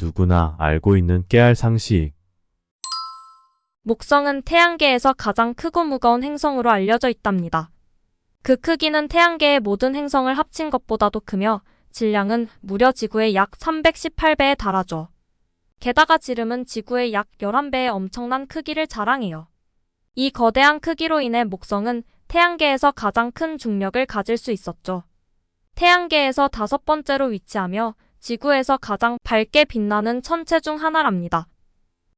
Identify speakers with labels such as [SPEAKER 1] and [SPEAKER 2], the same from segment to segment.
[SPEAKER 1] 누구나 알고 있는 깨알 상식.
[SPEAKER 2] 목성은 태양계에서 가장 크고 무거운 행성으로 알려져 있답니다. 그 크기는 태양계의 모든 행성을 합친 것보다도 크며 질량은 무려 지구의 약 318배에 달하죠. 게다가 지름은 지구의 약 11배의 엄청난 크기를 자랑해요. 이 거대한 크기로 인해 목성은 태양계에서 가장 큰 중력을 가질 수 있었죠. 태양계에서 5번째로 위치하며 지구에서 가장 밝게 빛나는 천체 중 하나랍니다.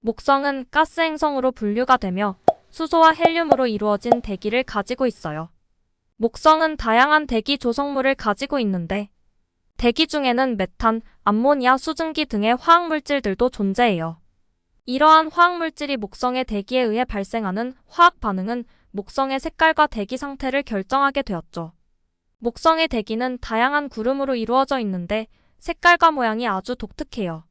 [SPEAKER 2] 목성은 가스 행성으로 분류가 되며 수소와 헬륨으로 이루어진 대기를 가지고 있어요. 목성은 다양한 대기 조성물을 가지고 있는데 대기 중에는 메탄, 암모니아, 수증기 등의 화학물질들도 존재해요. 이러한 화학물질이 목성의 대기에 의해 발생하는 화학 반응은 목성의 색깔과 대기 상태를 결정하게 되었죠. 목성의 대기는 다양한 구름으로 이루어져 있는데 색깔과 모양이 아주 독특해요.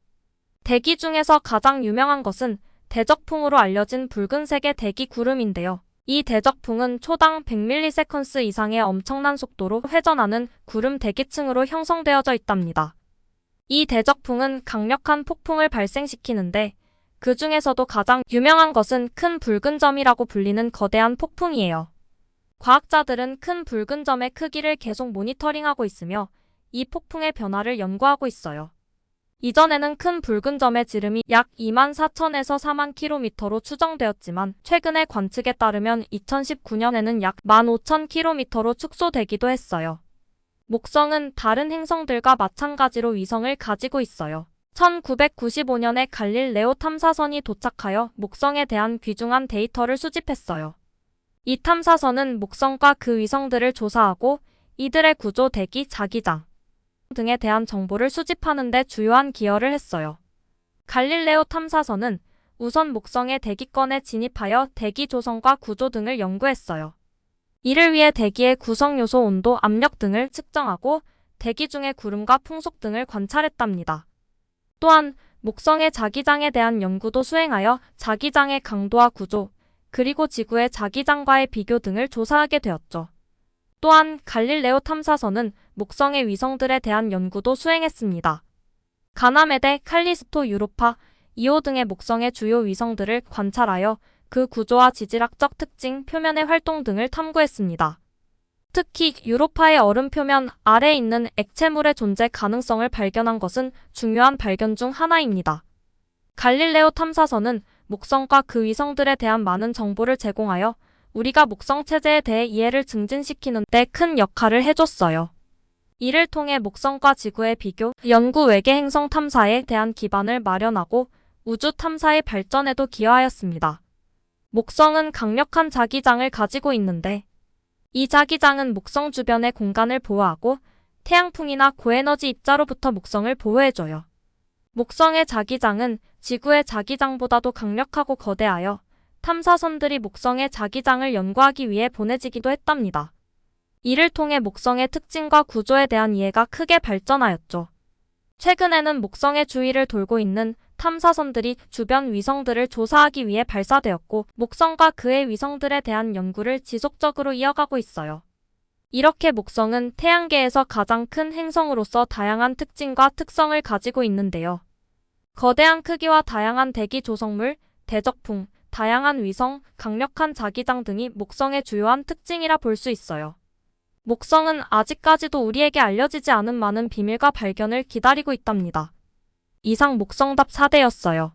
[SPEAKER 2] 대기 중에서 가장 유명한 것은 대적풍으로 알려진 붉은색의 대기 구름인데요. 이 대적풍은 초당 100ms 이상의 엄청난 속도로 회전하는 구름 대기층으로 형성되어져 있답니다. 이 대적풍은 강력한 폭풍을 발생시키는데 그 중에서도 가장 유명한 것은 큰 붉은 점이라고 불리는 거대한 폭풍이에요. 과학자들은 큰 붉은 점의 크기를 계속 모니터링하고 있으며 이 폭풍의 변화를 연구하고 있어요. 이전에는 큰 붉은 점의 지름이 약 24,000에서 40,000km로 추정되었지만 최근의 관측에 따르면 2019년에는 약 15,000km로 축소되기도 했어요. 목성은 다른 행성들과 마찬가지로 위성을 가지고 있어요. 1995년에 갈릴레오 탐사선이 도착하여 목성에 대한 귀중한 데이터를 수집했어요. 이 탐사선은 목성과 그 위성들을 조사하고 이들의 구조, 대기, 자기장 등에 대한 정보를 수집하는 데 주요한 기여를 했어요. 갈릴레오 탐사선은 우선 목성의 대기권에 진입하여 대기 조성과 구조 등을 연구했어요. 이를 위해 대기의 구성 요소, 온도, 압력 등을 측정하고 대기 중의 구름과 풍속 등을 관찰했답니다. 또한 목성의 자기장에 대한 연구도 수행하여 자기장의 강도와 구조, 그리고 지구의 자기장과의 비교 등을 조사하게 되었죠. 또한 갈릴레오 탐사선은 목성의 위성들에 대한 연구도 수행했습니다. 가나메데, 칼리스토, 유로파, 이오 등의 목성의 주요 위성들을 관찰하여 그 구조와 지질학적 특징, 표면의 활동 등을 탐구했습니다. 특히 유로파의 얼음 표면 아래에 있는 액체물의 존재 가능성을 발견한 것은 중요한 발견 중 하나입니다. 갈릴레오 탐사선은 목성과 그 위성들에 대한 많은 정보를 제공하여 우리가 목성 체제에 대해 이해를 증진시키는 데 큰 역할을 해줬어요. 이를 통해 목성과 지구의 비교, 연구, 외계 행성 탐사에 대한 기반을 마련하고 우주 탐사의 발전에도 기여하였습니다. 목성은 강력한 자기장을 가지고 있는데 이 자기장은 목성 주변의 공간을 보호하고 태양풍이나 고에너지 입자로부터 목성을 보호해줘요. 목성의 자기장은 지구의 자기장보다도 강력하고 거대하여 탐사선들이 목성의 자기장을 연구하기 위해 보내지기도 했답니다. 이를 통해 목성의 특징과 구조에 대한 이해가 크게 발전하였죠. 최근에는 목성의 주위를 돌고 있는 탐사선들이 주변 위성들을 조사하기 위해 발사되었고 목성과 그의 위성들에 대한 연구를 지속적으로 이어가고 있어요. 이렇게 목성은 태양계에서 가장 큰 행성으로서 다양한 특징과 특성을 가지고 있는데요. 거대한 크기와 다양한 대기 조성물, 대적풍, 다양한 위성, 강력한 자기장 등이 목성의 주요한 특징이라 볼 수 있어요. 목성은 아직까지도 우리에게 알려지지 않은 많은 비밀과 발견을 기다리고 있답니다. 이상 목성답 4대였어요.